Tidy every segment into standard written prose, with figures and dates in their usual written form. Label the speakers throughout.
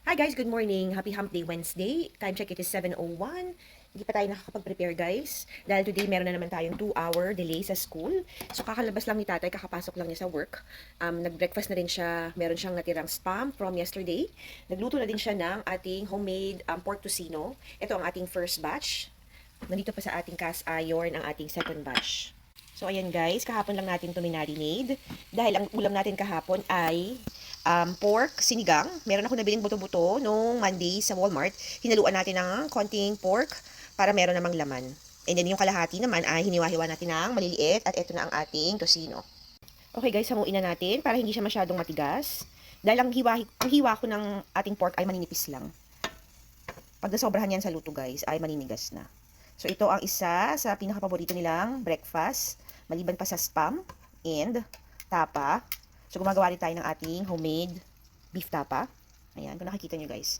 Speaker 1: Hi guys, good morning. Happy Hump Day Wednesday. Time check, it is 7:01. Hindi pa tayo nakakapag-prepare guys. Dahil today meron na naman tayong 2-hour delay sa school. So kakalabas lang ni tatay, kakapasok lang niya sa work. Nag-breakfast na rin siya. Meron siyang natirang spam from yesterday. Nagluto na din siya ng ating homemade pork tocino. Ito ang ating first batch. Nandito pa sa ating cast iron ang ating second batch. So ayan guys, kahapon lang natin ito minarinade. Dahil ang ulam natin kahapon ay pork sinigang. Meron ako nabiling buto-buto nung Monday sa Walmart. Hinaluan natin ng konting pork para meron namang laman. And then yung kalahati naman ay hiniwa-hiwa natin ng maliliit at ito na ang ating tocino. Okay guys, hamuin na natin para hindi siya masyadong matigas. Dahil ang hiwa ko ng ating pork ay maninipis lang. Pag nasobrahan yan sa luto guys, ay maninigas na. So ito ang isa sa pinaka-paborito nilang breakfast. Maliban pa sa spam and tapa. So, gumagawa rin tayo ng ating homemade beef tapa. Ayan, kung nakikita nyo guys.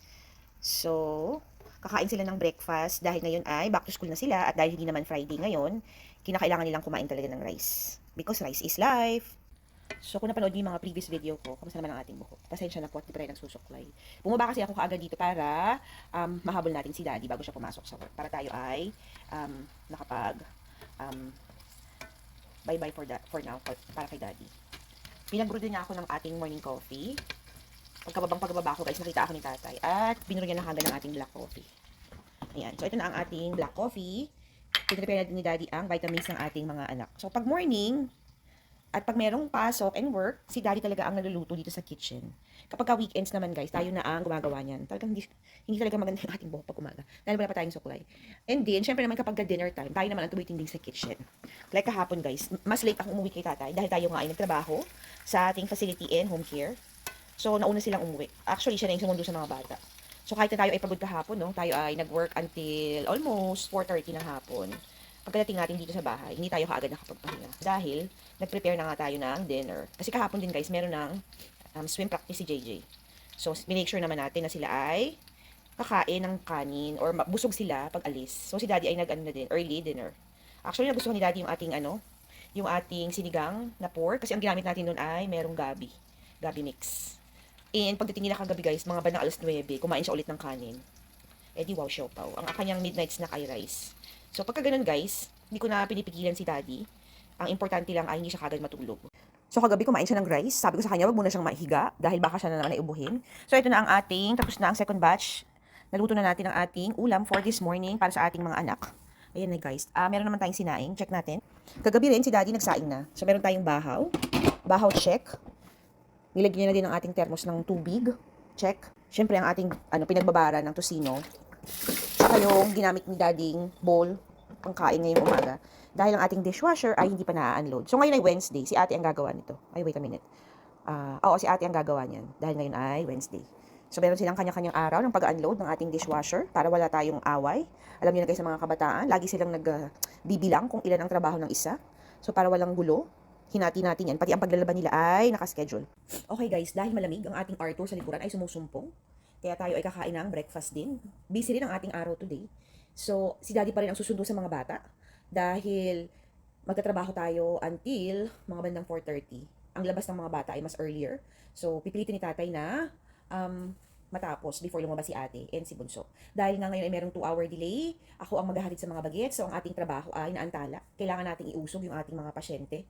Speaker 1: So, kakain sila ng breakfast dahil ngayon ay back to school na sila at dahil hindi naman Friday ngayon, kinakailangan nilang kumain talaga ng rice. Because rice is life. So, kung napanood niyo yung mga previous video ko, kamusta naman ang ating buhok? Pasensya na po at di pa rin nagsusuklay. Bumaba kasi ako kaagad dito para mahabol natin si Daddy bago siya pumasok sa work. Para tayo ay nakapag bye-bye for now para kay Daddy. Pinag-brew din niya ako ng ating morning coffee. Pagbaba ko guys, nakita ako ni tatay. At binuro niya na kagad ng ating black coffee. Ayan. So, ito na ang ating black coffee. Pinrepare na din ni Daddy ang vitamins ng ating mga anak. So, pag morning, at pag merong pasok and work, si Daddy talaga ang naluluto dito sa kitchen. Kapag weekends naman guys, tayo na ang gumagawa niyan. Talagang hindi talaga maganda yung ating buhok pag umaga. Dahil wala pa tayong suklay. And then, syempre naman kapag dinner time, tayo naman ang tumitinding sa kitchen. Like kahapon guys, mas late akong umuwi kay tatay dahil tayo nga ay nagtrabaho sa ating facility and home care. So, nauna silang umuwi. Actually, siya na yung sumundo sa mga bata. So, kahit na tayo ay pagod kahapon, no? Tayo ay nag-work until almost 4:30 ng hapon. Pagdating natin dito sa bahay, hindi tayo kaagad nakapagpahinga. Dahil, nag-prepare na nga tayo ng dinner. Kasi kahapon din guys, meron ng swim practice si JJ. So, minake sure naman natin na sila ay kakain ng kanin or busog sila pag alis. So, si Daddy ay nag-ano na din, early dinner. Actually, nagustuhan ni Daddy yung ating yung ating sinigang na pork. Kasi ang ginamit natin doon ay merong gabi. Gabi mix. And pagdating nila kagabi guys, mga bandang alas 9, kumain siya ulit ng kanin. Eh di wow, siopaw. Ang kanyang midnight snack ay rice. So pagka ganun guys, hindi ko na pinipigilan si Daddy. Ang importante lang ay hindi siya kagad matulog. So kagabi kumain siya ng rice. Sabi ko sa kanya, wag muna siyang mahiga dahil baka siya na naman iubuhin. So ito na ang ating, tapos na ang second batch. Naluto na natin ang ating ulam for this morning para sa ating mga anak. Ayan na guys. Meron naman tayong sinaing. Check natin. Kagabi rin si Daddy nagsaing na. So meron tayong bahaw. Bahaw check. Nilagyan na din ang ating thermos ng tubig. Check. Siyempre ang ating pinagbabara ng tocino. Saka yung ginamit ni Daddyng bowl pangkain ngayong umaga. Dahil ang ating dishwasher ay hindi pa na-unload. So ngayon ay Wednesday. Si ate ang gagawa nito. Ay, wait a minute. Oo, si ate ang gagawa niyan. Dahil ngayon ay Wednesday. So meron silang kanya-kanyang araw ng pag-unload ng ating dishwasher para wala tayong away. Alam niyo na guys sa mga kabataan, lagi silang nagbibilang kung ilan ang trabaho ng isa. So para walang gulo, hinati natin yan. Pati ang paglalaban nila ay nakaschedule. Okay guys, dahil malamig ang ating Arthur sa likuran ay sumusumpong. Kaya tayo ay kakain ng breakfast din. Busy rin ang ating araw today. So, si Daddy pa rin ang susundo sa mga bata. Dahil magtatrabaho tayo until mga bandang 4:30. Ang labas ng mga bata ay mas earlier. So, pipilitin ni tatay na matapos before lumabas si ate and si Bunso. Dahil nga ngayon ay merong 2-hour delay, ako ang maghahatid sa mga bagets. So, ang ating trabaho ay naantala. Kailangan nating iusog yung ating mga pasyente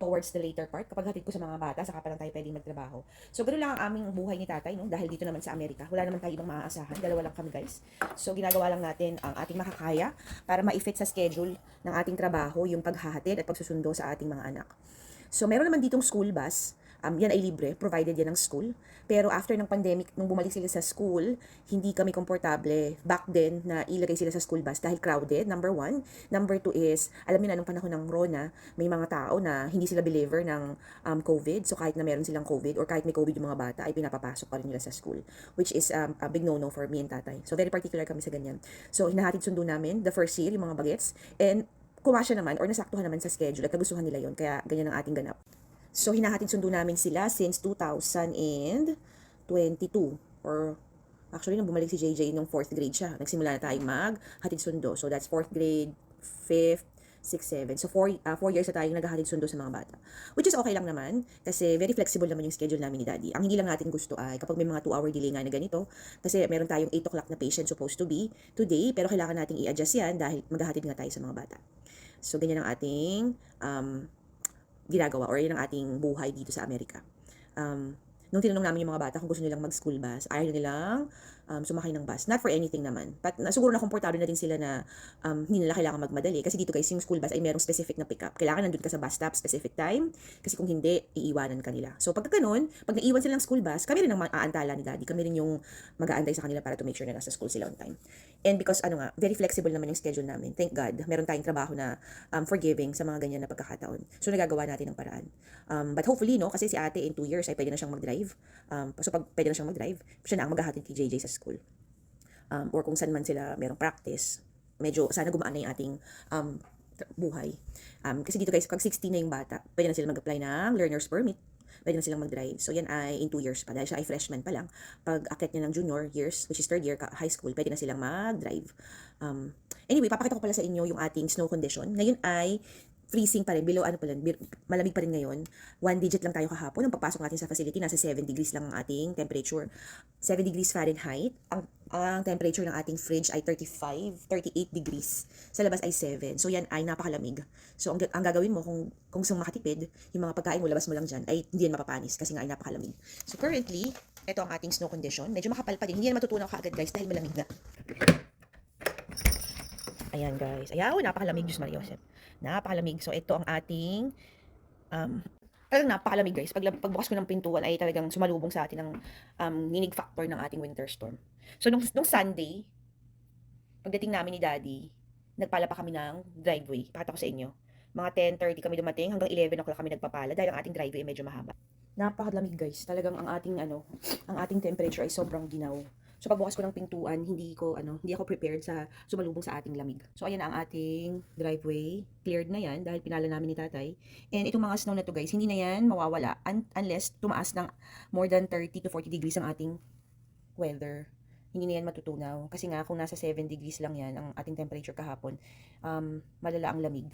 Speaker 1: towards the later part. Kapag hatid ko sa mga bata, saka pa lang tayo pwedeng magtrabaho. So, ganoon lang ang aming buhay ni tatay, no? Dahil dito naman sa Amerika. Wala naman tayo ibang maaasahan. Dalawa lang kami, guys. So, ginagawa lang natin ang ating makakaya para ma-fit sa schedule ng ating trabaho, yung paghahatid at pagsusundo sa ating mga anak. So, meron naman ditong school bus. Yan ay libre, provided yan ng school. Pero after ng pandemic, nung bumalik sila sa school, hindi kami komportable back then na ilagay sila sa school bus dahil crowded, number one. Number two is, alam niyo na, nung panahon ng Rona, may mga tao na hindi sila believer ng COVID. So kahit na meron silang COVID or kahit may COVID yung mga bata, ay pinapapasok pa rin nila sa school. Which is a big no-no for me and tatay. So very particular kami sa ganyan. So hinahatid sundo namin, the first year, yung mga bagets. And kumasya naman or nasaktuhan naman sa schedule at nagustuhan nila yon. Kaya ganyan ang ating ganap. So, hinahatid sundo namin sila since 2022. Or, actually, nung bumalik si JJ nung 4th grade siya, nagsimula na tayong maghatid sundo. So, that's 4th grade, 5th, 6, 7. So, 4 years na tayong naghahatid sundo sa mga bata. Which is okay lang naman, kasi very flexible naman yung schedule namin ni Daddy. Ang hindi lang natin gusto ay kapag may mga 2-hour delay nga na ganito, kasi meron tayong 8 o'clock na patient supposed to be today, pero kailangan nating i-adjust yan dahil maghahatid nga tayo sa mga bata. So, ganyan ang ating ginagawa or yun ang ating buhay dito sa Amerika. Nung tinanong namin yung mga bata kung gusto nilang mag-school bus, ayaw nilang sumakay ng bus. Not for anything naman. But siguro na komportable na din sila na hindi nila kailangan magmadali. Kasi dito guys, yung school bus ay merong specific na pick-up. Kailangan nandun ka sa bus stop, specific time. Kasi kung hindi, iiwanan ka nila. So pagka ganun, pag naiwan sila ng school bus, kami rin ang aantala ni Daddy. Kami rin yung mag-aantay sa kanila para to make sure na nasa school sila on time. And because very flexible naman yung schedule namin. Thank God, meron tayong trabaho na forgiving sa mga ganyan na pagkakataon. So nagagawa natin ng paraan. But hopefully, no, kasi si ate in 2 years ay pwede na siyang mag-drive. So pag pwede na siyang mag-drive, siya na ang maghahatid kay JJ sa school. Or kung saan man sila merong practice, medyo sana gumaan na yung ating buhay. Kasi dito guys, pag 16 na yung bata, pwede na sila mag-apply ng learner's permit. Pwede na silang mag-drive. So yan ay in 2 years pa. Dahil siya ay freshman pa lang. Pag akit niya ng junior years, which is 3rd year high school, pwede na silang mag-drive. Anyway, papakita ko pala sa inyo yung ating snow condition. Ngayon ay freezing pa rin, below malamig pa rin ngayon. 1 digit lang tayo kahapon. Nung pagpasok natin sa facility, nasa 7 degrees lang ang ating temperature. 7 degrees Fahrenheit. Ang temperature ng ating fridge ay 38 degrees. Sa labas ay 7. So yan ay napakalamig. So ang gagawin mo kung gusto makatipid, yung mga pagkain mo, labas mo lang dyan, ay hindi yan mapapanis kasi nga ay napakalamig. So currently, ito ang ating snow condition. Medyo makapal pa din. Hindi yan matutunaw kaagad guys dahil malamig na. Ayan guys. Ayaw, napakalamig. Diyos Maria Josep. Napakalamig. So ito ang ating talagang napakalamig guys. Pagbukas ko ng pintuan ay talagang sumalubong sa atin ang ninig factor ng ating winter storm. So nung Sunday, pagdating namin ni Daddy, nagpala pa kami ng driveway. Pakita ko sa inyo. Mga 10:30 kami dumating, hanggang 11 o'clock kami nagpapala dahil ang ating driveway ay medyo mahaba. Napakalamig guys. Talagang ang ating temperature ay sobrang ginaw. So pagbukas ko ng pintuan, hindi ako prepared sa sumalubong sa ating lamig. So ayan na ang ating driveway. Cleared na yan dahil pinala namin ni Tatay. And itong mga snow na to guys, hindi na yan mawawala unless tumaas ng more than 30 to 40 degrees ang ating weather. Hindi na yan matutunaw. Kasi nga kung nasa 7 degrees lang yan ang ating temperature kahapon, malala ang lamig.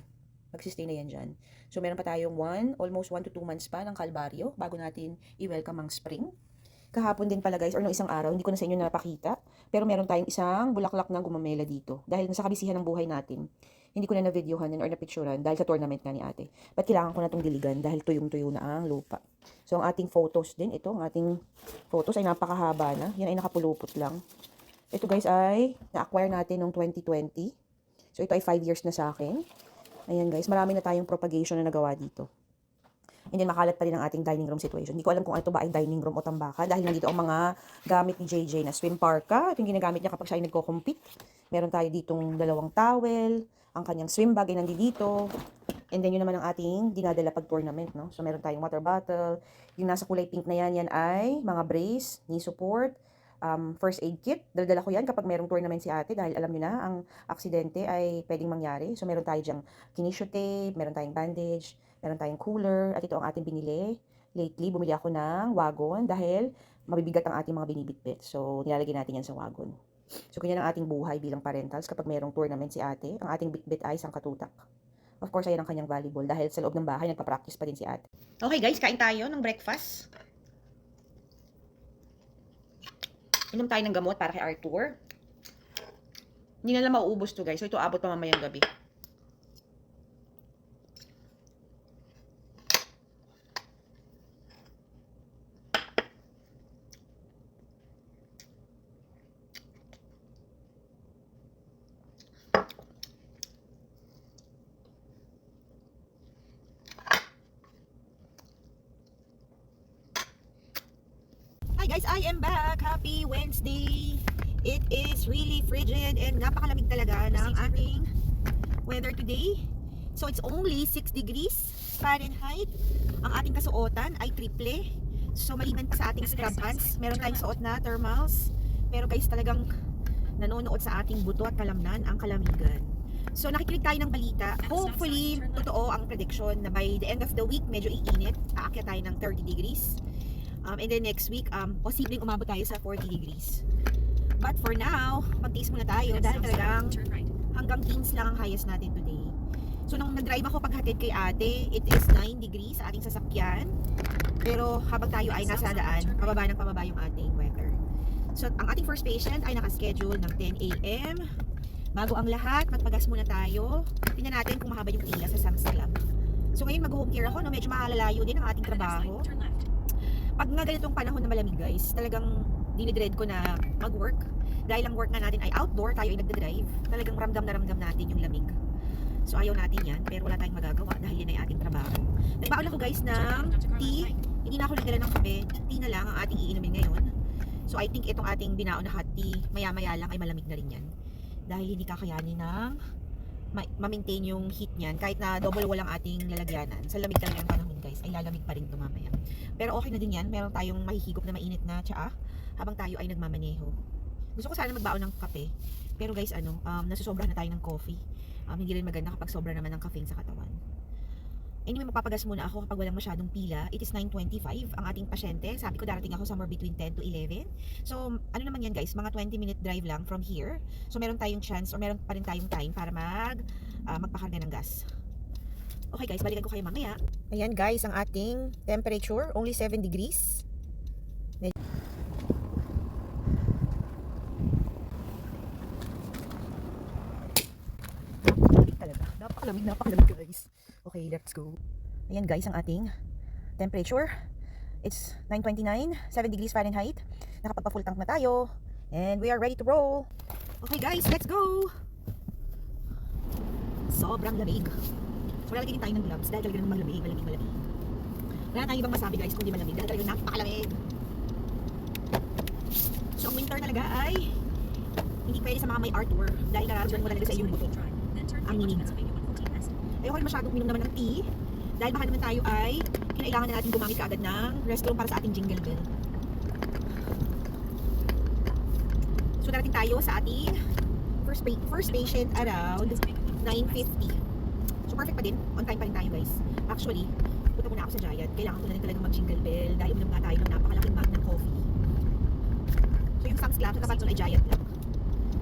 Speaker 1: Magsistay na yan dyan. So meron pa tayong almost 1 to 2 months pa ng kalbaryo bago natin i-welcome ang spring. Kahapon din pala guys, or no isang araw, hindi ko na sa inyo napakita, pero meron tayong isang bulaklak na gumamela dito. Dahil nasa kabisihan ng buhay natin, hindi ko na na-videohan or na-picturean dahil sa tournament nga ni ate. But kailangan ko na itong diligan dahil tuyong-tuyo na ang lupa. So ang ating photos din, ang ating photos ay napakahaba na. Yan ay nakapulupot lang. Ito guys ay na-acquire natin noong 2020. So ito ay 5 years na sa akin. Ayan guys, marami na tayong propagation na nagawa dito. And then makalat pa rin ang ating dining room situation. Hindi ko alam kung ito ba ay dining room o tambaka dahil nandito ang mga gamit ni JJ na swim parka. Ito yung ginagamit niya kapag siya ay nagko-compete. Meron tayo ditong 2 towel, ang kanyang swim bag ay nandito. And then yun naman ang ating dinadala pag tournament, no? So meron tayong water bottle. Yung nasa kulay pink na yan ay mga brace, knee support, first aid kit. Dala-dala ko yan kapag merong tournament si ate dahil alam niyo na ang aksidente ay pwedeng mangyari. So meron tayo diyang kinesio tape, meron tayong bandage, meron tayong cooler, at ito ang ating binili. Lately, bumili ako ng wagon dahil mabibigat ang ating mga binibitbit. So, nilalagay natin yan sa wagon. So, ganyan ang ating buhay bilang parentals kapag merong tournament si ate. Ang ating bitbit ay isang katutak. Of course, ayan ang kanyang volleyball dahil sa loob ng bahay, nagpa-practice pa din si ate. Okay guys, kain tayo ng breakfast. Inom tayo ng gamot para kay Arthur. Hindi na lang mauubos to guys. So, ito abot pa mamayang gabi. Hi guys, I am back. Happy Wednesday. It is really frigid and napakalamig talaga ng ating weather today. So it's only 6 degrees Fahrenheit. Ang ating kasuotan ay triple. So maliban pa sa ating scrub pants, meron tayong suot na thermals. Pero guys, talagang nanonood sa ating buto at kalamnan ang kalamigan. So nakikinig tayo ng balita. Hopefully, totoo ang prediction na by the end of the week, medyo iinit. Aakyat tayo ng 30 degrees. And then next week, posibleng umabot tayo sa 40 degrees. But for now, magtiis muna tayo dahil talagang hanggang teens lang ang highest natin today. So nung nag-drive ako paghatid kay ate, it is 9 degrees sa ating sasakyan. Pero habang tayo ay nasa daan, pababa ng pababa yung ating weather. So ang ating first patient ay nakaschedule ng 10 a.m. Bago ang lahat, magpagas muna tayo. Tingnan natin kung mahaba yung pila sa Sam's Club. So ngayon mag-home care ako, no? Medyo makalalayo din ang ating trabaho. Pag nga ganitong panahon na malamig guys, talagang dinidread ko na mag-work. Dahil ang work nga natin ay outdoor, tayo ay nagda-drive. Talagang ramdam na ramdam natin yung lamig. So ayaw natin yan, pero wala tayong magagawa dahil yan ay ating trabaho. Nagbaon ako guys ng tea. Hindi na ako nagdala ng kape. Tea na lang ang ating iinumin ngayon. So I think itong ating binaon na hot tea, maya-maya lang ay malamig na rin yan. Dahil hindi kakayanin ng ma-maintain yung heat niyan. Kahit na double wall ang ating lalagyanan. Sa lamig talaga ng panahon guys, ay lalamig pa rin ito mamaya. Pero okay na din yan. Meron tayong mahihigop na mainit na tsaa habang tayo ay nagmamaneho. Gusto ko sana magbaon ng kape. Pero guys, nasusobra na tayo ng coffee. Hindi rin maganda kapag sobra naman ng caffeine sa katawan. Anyway, magpapagas muna ako kapag walang masyadong pila. It is 9:25 ang ating pasyente. Sabi ko darating ako somewhere between 10 to 11. So, ano naman yan guys, mga 20-minute drive lang from here. So, meron tayong chance or meron pa rin tayong time para magpakarga ng gas. Okay guys, balikan ko kayo mamaya. Ayan guys, ang ating temperature, only 7 degrees. Napakalamig guys. Okay, let's go. Ayan guys, ang ating temperature. It's 9:29, 7 degrees Fahrenheit. Nakapagpa-full tank na tayo. And we are ready to roll. Okay guys, let's go. Sobrang lamig. So lalagyan din tayo ng gloves dahil talaga namang malamig. Wala tayong ibang masabi guys kung di malamig dahil talaga napakalamig. So ang winter talaga ay hindi pwede sa mga may artwork dahil nararamdaman mo talaga sa iyong buto ang meaning. Ayoko rin masyadong uminom naman ng tea dahil baka naman tayo ay kinailangan na natin gumamit kaagad ng restroom para sa ating jingle bell. So darating tayo sa ating first patient around 9:50. So perfect pa din, on time pa rin tayo guys. Actually, punta muna ako sa Giant. Kailangan ko na rin talaga mag-jingle bell dahil uminom nga tayo ng napakalaking mug ng coffee. So yung Sam's Club, sa tapat nun ay Giant lang.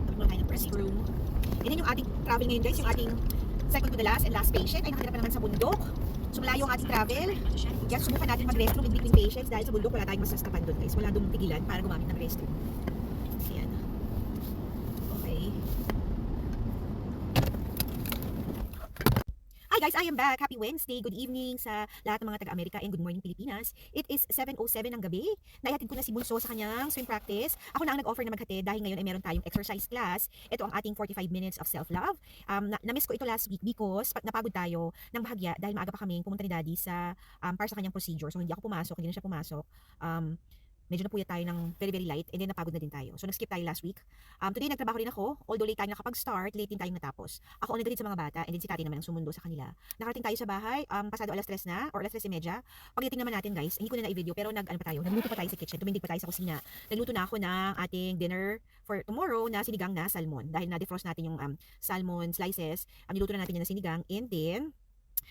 Speaker 1: Tapos muna tayo ng restroom. And then yung ating travel ngayon guys, yung ating second to the last and last patient ay nakatira pa naman sa bundok. So malayo ang ating travel. Kaya subukan natin mag-restroom in between patients dahil sa bundok wala tayong masaskapan doon guys. Wala doon tigilan para gumamit ng restroom. Ayan. Okay. Hi guys, I am back. Happy Wednesday. Good evening sa lahat ng mga taga-Amerika and good morning Pilipinas. It is 7:07 ng gabi. Naihatid ko na si Bunso sa kanyang swim practice. Ako na ang nag-offer na maghatid dahil ngayon ay meron tayong exercise class. Ito ang ating 45 minutes of self-love. Na-miss ko ito last week because napagod tayo ng bahagya dahil maaga pa kaming pumunta ni Daddy para sa kanyang procedure. So hindi ako pumasok, hindi na siya pumasok. Medyo napuyat tayo ng very light and then napagod na din tayo. So nag-skip tayo last week. Today nagtrabaho rin ako, although late tayo nakapag-start, late din tayong natapos. Ako ang nagalit sa mga bata and then si Tati naman ang sumundo sa kanila. Nakarating tayo sa bahay, pasado alas 3 na or alas 3:30. Pagdating naman natin guys, hindi ko na i-video pero nagluto pa tayo sa kitchen, tumindig pa tayo sa kusina. Nagluto na ako ng ating dinner for tomorrow na sinigang na salmon. Dahil na-defrost natin yung salmon slices, niluto na natin yan na sinigang and then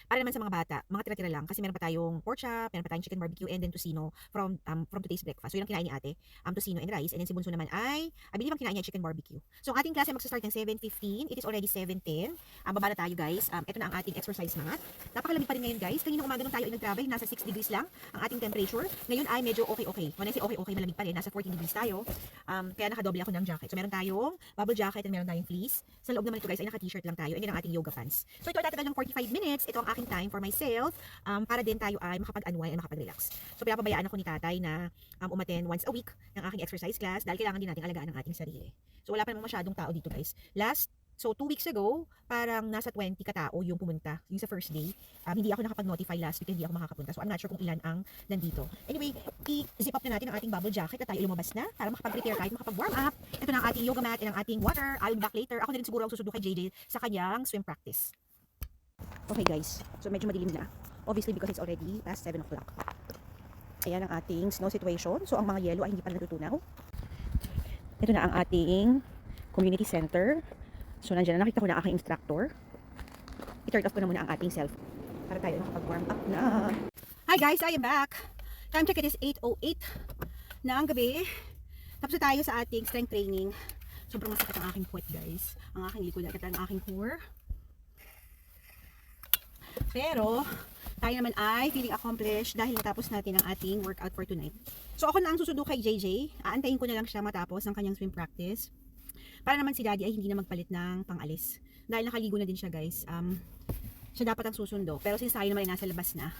Speaker 1: para naman sa mga bata, mga tira-tira lang kasi meron pa tayong pork chop, meron pa tayong chicken barbecue and then tocino from today's breakfast. So yun ang kinain ni ate, tocino and rice, and then si Bunso naman ay believe ang kinain niya chicken barbecue. So ang ating klase magsa-start ng 7:15. It is already 7:10. Baba na tayo guys. Ito na ang ating exercise mat. Napakalamig pa rin ngayon guys. Kanina umaga nung tayo ay nag-travel, nasa 6 degrees lang ang ating temperature. Ngayon ay medyo okay. When I say okay, malamig pa rin. Nasa 14 degrees tayo. Kaya nakadoble ako ng jacket. So meron tayong bubble jacket and meron tayong fleece. Sa loob naman ito guys ay naka-t-shirt lang tayo and then ang ating yoga pants. So ito ay tatagal ng 45 minutes. Ito ang aking time for myself para din tayo ay makapag-unwind and makapag-relax. So pinapabayaan ako ni tatay na umattend once a week ng aking exercise class dahil kailangan din natin alagaan ang ating sarili. So wala pa namang masyadong tao dito guys. So 2 weeks ago, parang nasa 20 katao yung pumunta, yung sa first day. Hindi ako nakapag-notify last week, hindi ako makakapunta. So I'm not sure kung ilan ang nandito. Anyway, i-zip up na natin ang ating bubble jacket at tayo lumabas na para makapag-prepare tayo, makapag-warm up. Ito na ang ating yoga mat and ang ating water. I'll be back later. Ako na rin siguro ang susundo kay JJ sa kanyang swim practice. Okay guys, so medyo madilim na. Obviously because it's already past 7 o'clock. Ayan ang ating snow situation. So ang mga yellow ay hindi pa natutunaw. Ito na ang ating community center. So nandiyan na, nakita ko na aking instructor. I-turn off ko na muna ang ating cellphone para tayo nakapag-warm up na. Hi guys, I am back. Time check, it is 8:08 na ang gabi. Tapos na tayo sa ating strength training. Sobrang masakit ang aking puwet guys. Ang aking likod at ang aking core.
Speaker 2: Pero, tayo naman ay feeling accomplished dahil natapos natin ang ating workout for tonight. So, ako na ang susundo kay JJ. Aantayin ko na lang siya matapos ang kanyang swim practice. Para naman si Daddy ay hindi na magpalit ng pangalis. Dahil nakaligo na din siya, guys. Siya dapat ang susundo. Pero since tayo naman ay nasa labas na,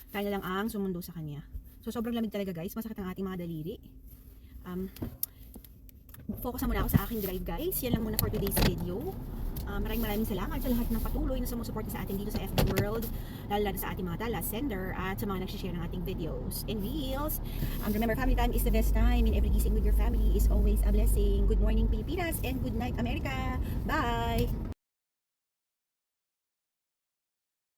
Speaker 2: tayo na lang ang sumundo sa kanya. So, sobrang lamig talaga, guys. Masakit ang ating mga daliri. Focus na muna ako sa aking drive, guys. Yan lang muna for today's video. Maraming salamat sa lahat ng patuloy na sumusuporta sa atin dito sa FB World, lalo sa ating mga Dallas sender at sa mga nagsishare ng ating videos and reels. Remember, family time is the best time, and every gising with your family is always a blessing. Good morning, Pilipinas, and good night, America. Bye!